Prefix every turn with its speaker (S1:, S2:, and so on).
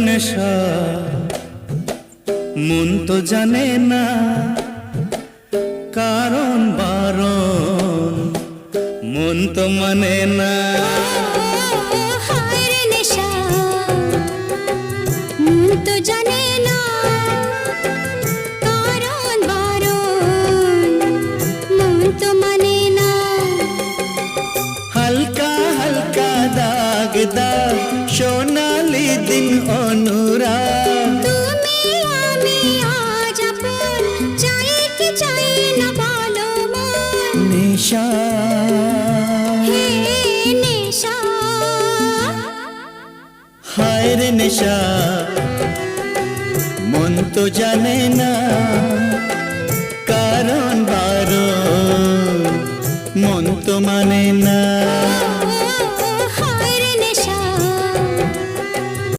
S1: নেশা মন তো জানে না কারণ বারণ মন তো মানে না।
S2: হায় রে নেশা মন তো জানে না কারণ বারণ মন তো মানে না।
S1: হালকা হালকা দাগ দাগ সোনালি দিন অনুরাগ
S2: তুমি আমি আজ আপন চাই কি চাই না বলো মন।
S1: নেশা
S2: হে নেশা
S1: হায় রে নেশা মন তো জানে না কারণ বারণ মন তো মানে না।